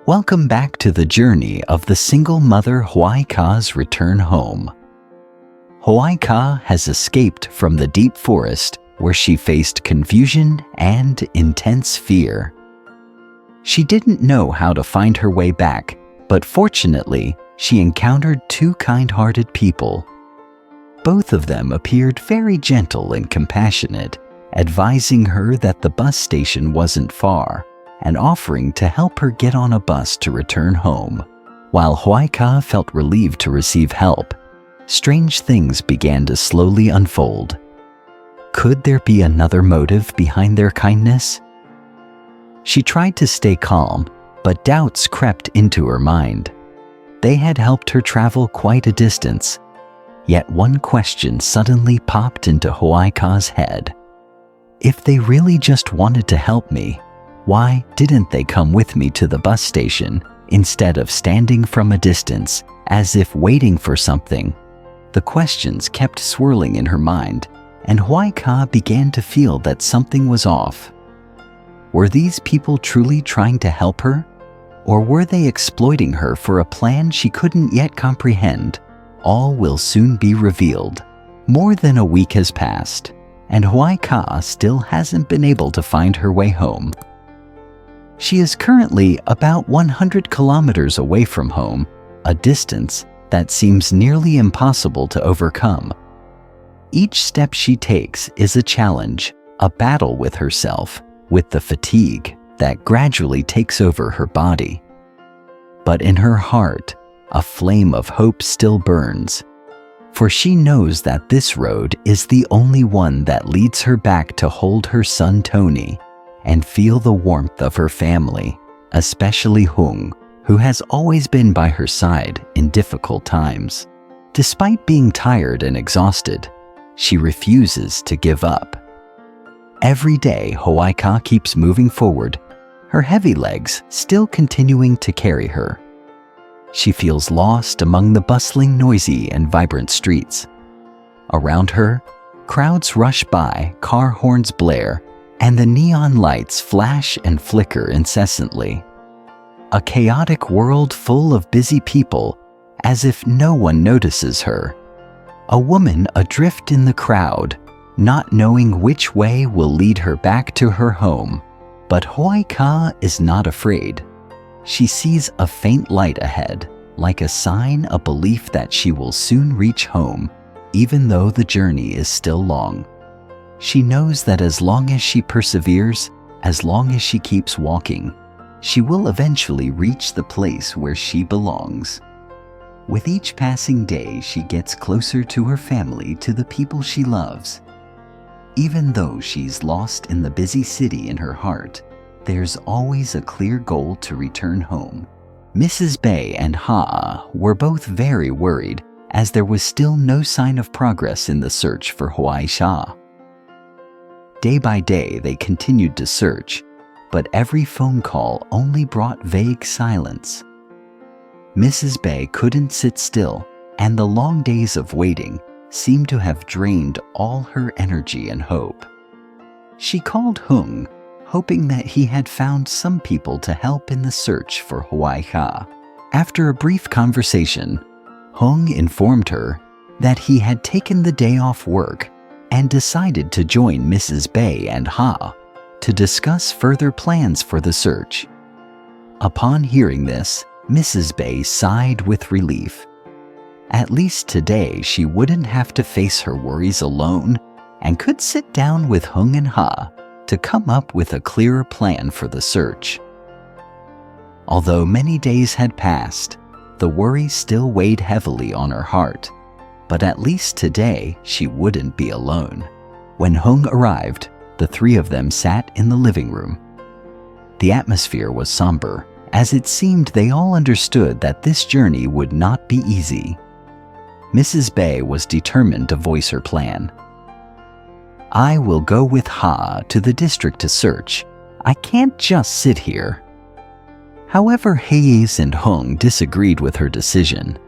Welcome back to the journey of the single mother Hoài-Ka's return home. Hoài-Ka has escaped from the deep forest where she faced confusion and intense fear. She didn't know how to find her way back, but fortunately, she encountered two kind-hearted people. Both of them appeared very gentle and compassionate, advising her that the bus station wasn't far and offering to help her get on a bus to return home. While Hoài-Ka felt relieved to receive help, strange things began to slowly unfold. Could there be another motive behind their kindness? She tried to stay calm, but doubts crept into her mind. They had helped her travel quite a distance, yet one question suddenly popped into Hoài-Ka's head. If they really just wanted to help me, why didn't they come with me to the bus station instead of standing from a distance as if waiting for something? The questions kept swirling in her mind, and Hoài-Ka began to feel that something was off. Were these people truly trying to help her? Or were they exploiting her for a plan she couldn't yet comprehend? All will soon be revealed. More than a week has passed, and Hoài-Ka still hasn't been able to find her way home. She is currently about 100 kilometers away from home, a distance that seems nearly impossible to overcome. Each step she takes is a challenge, a battle with herself, with the fatigue that gradually takes over her body. But in her heart, a flame of hope still burns, for she knows that this road is the only one that leads her back to hold her son Tony and feel the warmth of her family, especially Hung, who has always been by her side in difficult times. Despite being tired and exhausted, she refuses to give up. Every day, Hoài-Ka keeps moving forward, her heavy legs still continuing to carry her. She feels lost among the bustling, noisy, and vibrant streets. Around her, crowds rush by, car horns blare, and the neon lights flash and flicker incessantly. A chaotic world full of busy people, as if no one notices her. A woman adrift in the crowd, not knowing which way will lead her back to her home. But Hoài-Ka is not afraid. She sees a faint light ahead, like a sign, a belief that she will soon reach home, even though the journey is still long. She knows that as long as she perseveres, as long as she keeps walking, she will eventually reach the place where she belongs. With each passing day, she gets closer to her family, to the people she loves. Even though she's lost in the busy city in her heart, there's always a clear goal to return home. Mrs. Bay and Ha were both very worried, as there was still no sign of progress in the search for Hoài-Ka. Day by day, they continued to search, but every phone call only brought vague silence. Mrs. Bay couldn't sit still, and the long days of waiting seemed to have drained all her energy and hope. She called Hung, hoping that he had found some people to help in the search for Hoài-Ka. After a brief conversation, Hung informed her that he had taken the day off work and decided to join Mrs. Bay and Ha to discuss further plans for the search. Upon hearing this, Mrs. Bay sighed with relief. At least today she wouldn't have to face her worries alone and could sit down with Hung and Ha to come up with a clearer plan for the search. Although many days had passed, the worry still weighed heavily on her heart, but at least today she wouldn't be alone. When Hung arrived, the three of them sat in the living room. The atmosphere was somber, as it seemed they all understood that this journey would not be easy. Mrs. Bay was determined to voice her plan. "I will go with Ha to the district to search. I can't just sit here." However, Hayes and Hung disagreed with her decision.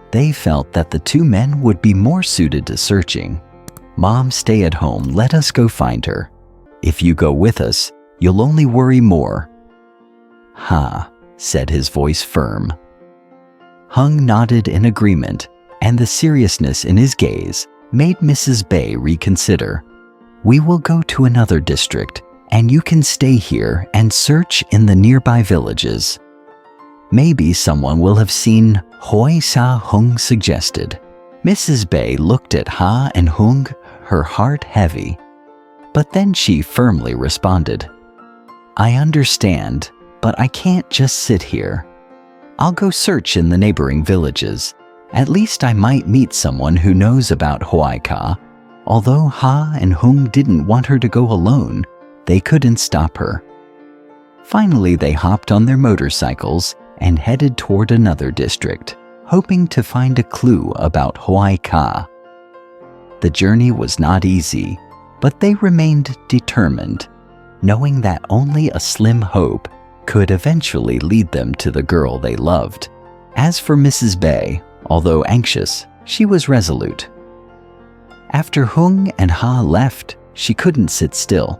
They felt that the two men would be more suited to searching. "Mom, stay at home. Let us go find her. If you go with us, you'll only worry more." Ha said his voice firm. Hung nodded in agreement, and the seriousness in his gaze made Mrs. Bay reconsider. We will go to another district, and you can stay here and search in the nearby villages. Maybe someone will have seen Hoài Sa, Hung suggested. Mrs. Bay looked at Ha and Hung, her heart heavy. But then she firmly responded, I understand, but I can't just sit here. I'll go search in the neighboring villages. At least I might meet someone who knows about Hoài Ca. Although Ha and Hung didn't want her to go alone, they couldn't stop her. Finally, they hopped on their motorcycles and headed toward another district, hoping to find a clue about Hoài Ca. The journey was not easy, but they remained determined, knowing that only a slim hope could eventually lead them to the girl they loved. As for Mrs. Bay, although anxious, she was resolute. After Hung and Ha left, she couldn't sit still.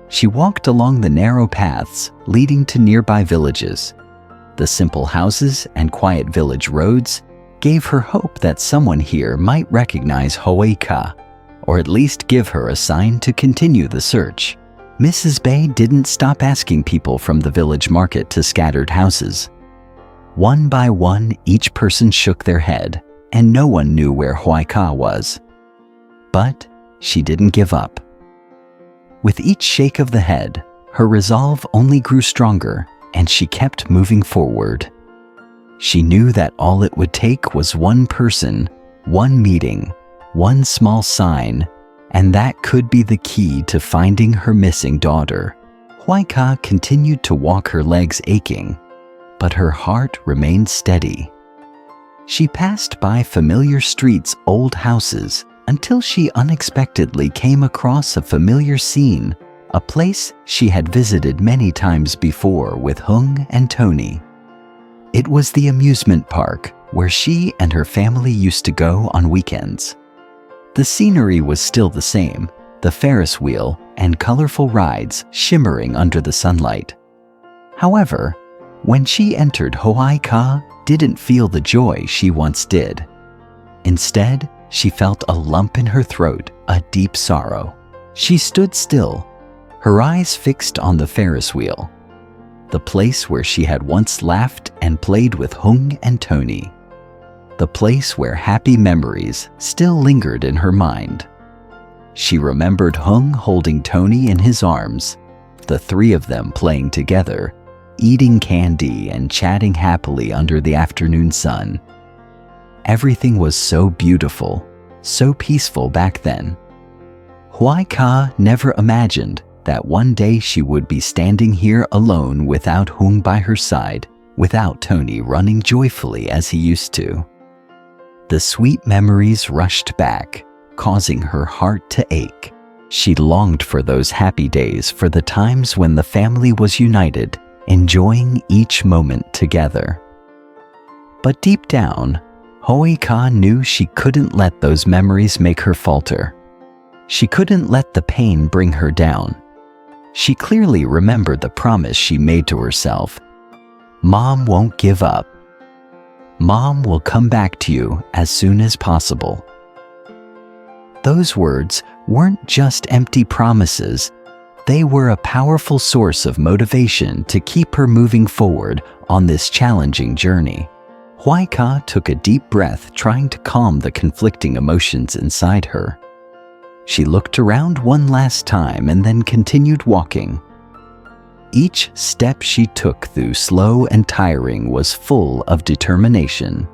She walked along the narrow paths leading to nearby villages. The simple houses and quiet village roads gave her hope that someone here might recognize Hoài Ca, or at least give her a sign to continue the search. Mrs. Bay didn't stop asking people from the village market to scattered houses. One by one, each person shook their head, and no one knew where Hoài Ca was. But she didn't give up. With each shake of the head, her resolve only grew stronger, and she kept moving forward. She knew that all it would take was one person, one meeting, one small sign, and that could be the key to finding her missing daughter. Hoài Ca continued to walk, her legs aching, but her heart remained steady. She passed by familiar streets, old houses, until she unexpectedly came across a familiar scene, a place she had visited many times before with Hung and Tony. It was the amusement park where she and her family used to go on weekends. The scenery was still the same, the Ferris wheel and colorful rides shimmering under the sunlight. However, when she entered, Hoài Ca didn't feel the joy she once did. Instead, she felt a lump in her throat, a deep sorrow. She stood still, her eyes fixed on the Ferris wheel, the place where she had once laughed and played with Hung and Tony, the place where happy memories still lingered in her mind. She remembered Hung holding Tony in his arms, the three of them playing together, eating candy and chatting happily under the afternoon sun. Everything was so beautiful, so peaceful back then. Hoài Ca never imagined that one day she would be standing here alone without Hung by her side, without Tony running joyfully as he used to. The sweet memories rushed back, causing her heart to ache. She longed for those happy days, for the times when the family was united, enjoying each moment together. But deep down, Hoài Ca knew she couldn't let those memories make her falter. She couldn't let the pain bring her down. She clearly remembered the promise she made to herself. Mom won't give up. Mom will come back to you as soon as possible. Those words weren't just empty promises. They were a powerful source of motivation to keep her moving forward on this challenging journey. Hoài Ca took a deep breath, trying to calm the conflicting emotions inside her. She looked around one last time and then continued walking. Each step she took, though slow and tiring, was full of determination.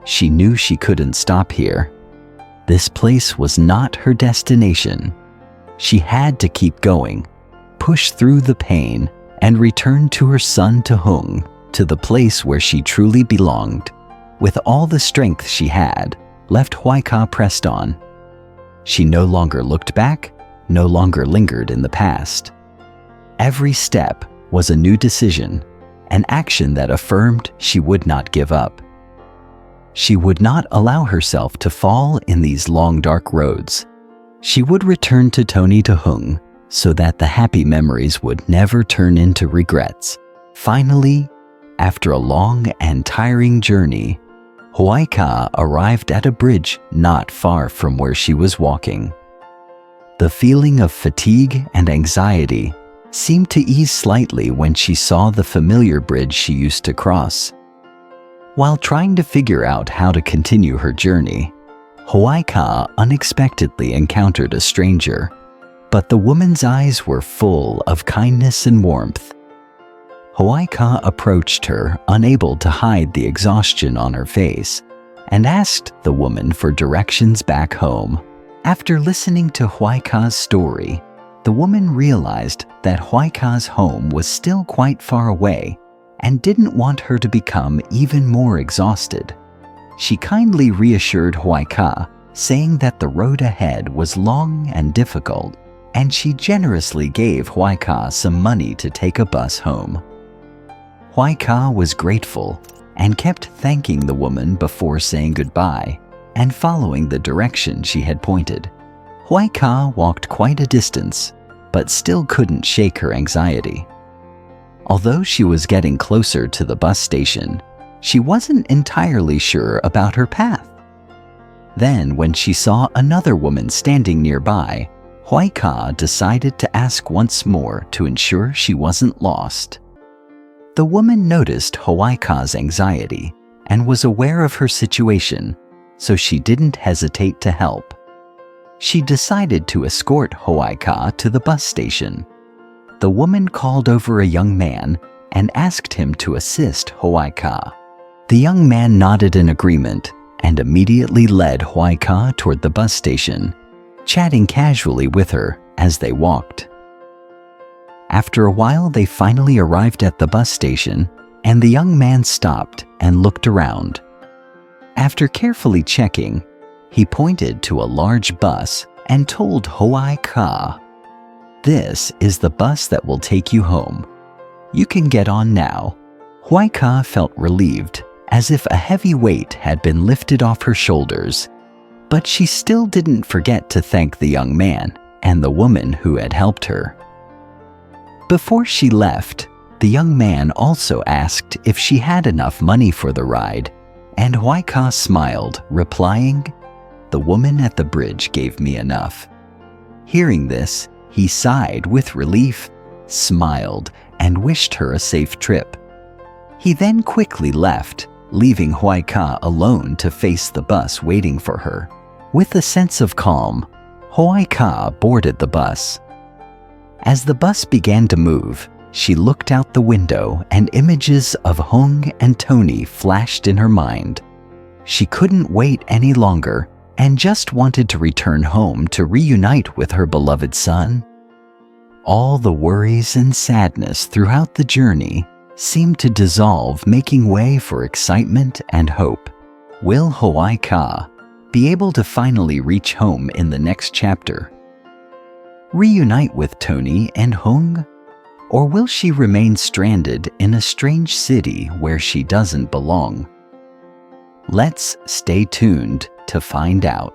She knew she couldn't stop here. This place was not her destination. She had to keep going, push through the pain, and return to her son, to Hung, to the place where she truly belonged. With all the strength she had left, Hoài Ca pressed on. She no longer looked back, no longer lingered in the past. Every step was a new decision, an action that affirmed she would not give up. She would not allow herself to fall in these long, dark roads. She would return to Tony, to Hung, so that the happy memories would never turn into regrets. Finally, After a long and tiring journey, Hoài arrived at a bridge not far from where she was walking. The feeling of fatigue and anxiety seemed to ease slightly when she saw the familiar bridge she used to cross. While trying to figure out how to continue her journey, Hoài unexpectedly encountered a stranger, but the woman's eyes were full of kindness and warmth. Hoài approached her, unable to hide the exhaustion on her face, and asked the woman for directions back home. After listening to Hoài story, the woman realized that Hoài home was still quite far away and didn't want her to become even more exhausted. She kindly reassured Hoài, saying that the road ahead was long and difficult, and she generously gave Hoài some money to take a bus home. Hoài was grateful and kept thanking the woman before saying goodbye and following the direction she had pointed. Hoài walked quite a distance, but still couldn't shake her anxiety. Although she was getting closer to the bus station, she wasn't entirely sure about her path. Then, when she saw another woman standing nearby, Hoài decided to ask once more to ensure she wasn't lost. The woman noticed Hoài anxiety and was aware of her situation, so she didn't hesitate to help. She decided to escort Hoài to the bus station. The woman called over a young man and asked him to assist Hoài. The young man nodded in agreement and immediately led Hoài toward the bus station, chatting casually with her as they walked. After a while, they finally arrived at the bus station, and the young man stopped and looked around. After carefully checking, he pointed to a large bus and told Hoài, "This is the bus that will take you home. You can get on now." Hoài felt relieved, as if a heavy weight had been lifted off her shoulders, but she still didn't forget to thank the young man and the woman who had helped her. Before she left, the young man also asked if she had enough money for the ride, and Hoài smiled, replying, "The woman at the bridge gave me enough." Hearing this, he sighed with relief, smiled, and wished her a safe trip. He then quickly left, leaving Hoài alone to face the bus waiting for her. With a sense of calm, Hoài boarded the bus. As the bus began to move, she looked out the window and images of Hung and Tony flashed in her mind. She couldn't wait any longer and just wanted to return home to reunite with her beloved son. All the worries and sadness throughout the journey seemed to dissolve, making way for excitement and hope. Will Hoài be able to finally reach home in the next chapter? Reunite with Tony and Hung? Or will she remain stranded in a strange city where she doesn't belong? Let's stay tuned to find out.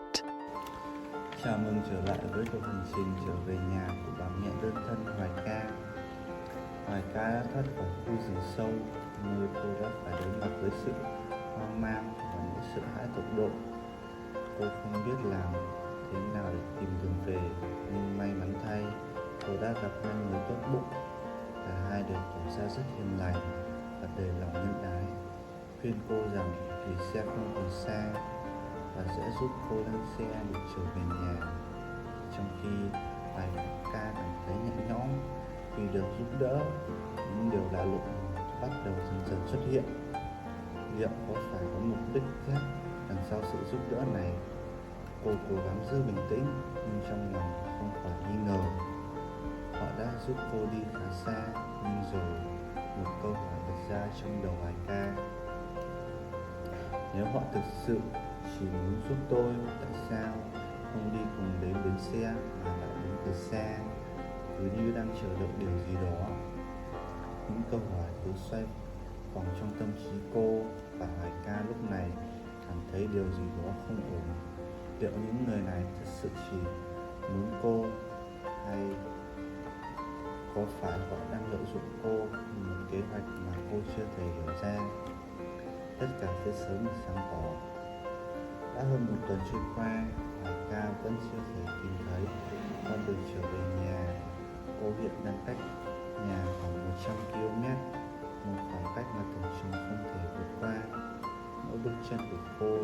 Chào mừng trở lại với cuộc hành trình trở về nhà của bà mẹ đơn thân Hoài Ca. Hoài Ca đã thoát khỏi khu rừng sâu, nơi cô đã phải đối mặt với sự hoang mang và những sợ hãi tột độ. Cô không biết làm thế nào để tìm đường về, nhưng may mắn thay, cô đã gặp hai người tốt bụng. Cả hai đều tỏ ra rất hiền lành và đầy lòng nhân ái, khuyên cô rằng vì xe không còn xa và sẽ giúp cô lên xe để trở về nhà. Trong khi Hoài Ca cảm thấy nhẹ nhõm vì được giúp đỡ, những điều lạ lùng bắt đầu dần dần xuất hiện. Liệu có phải có mục đích khác đằng sau sự giúp đỡ này? Cô cố gắng giữ bình tĩnh, nhưng trong lòng không khỏi nghi ngờ. Họ đã giúp cô đi khá xa, nhưng rồi một câu hỏi đặt ra trong đầu Hoài Ca. Nếu họ thực sự chỉ muốn giúp tôi, tại sao không đi cùng đến bến xe mà lại đứng từ xa, cứ như đang chờ đợi điều gì đó? Những câu hỏi cứ xoay vòng trong tâm trí cô, và Hoài Ca lúc này cảm thấy điều gì đó không ổn. Liệu những người này thật sự chỉ muốn cô, hay Có phải họ đang lợi dụng cô vì một kế hoạch mà cô chưa thể hiểu ra? Tất cả sẽ sớm được sáng tỏ. Đã hơn một tuần trôi qua, Hoài ca vẫn chưa thể tìm thấy con đường trở về nhà. Cô hiện đang cách nhà khoảng 100 km, một khoảng cách mà tưởng chừng không thể vượt qua. Mỗi bước chân của cô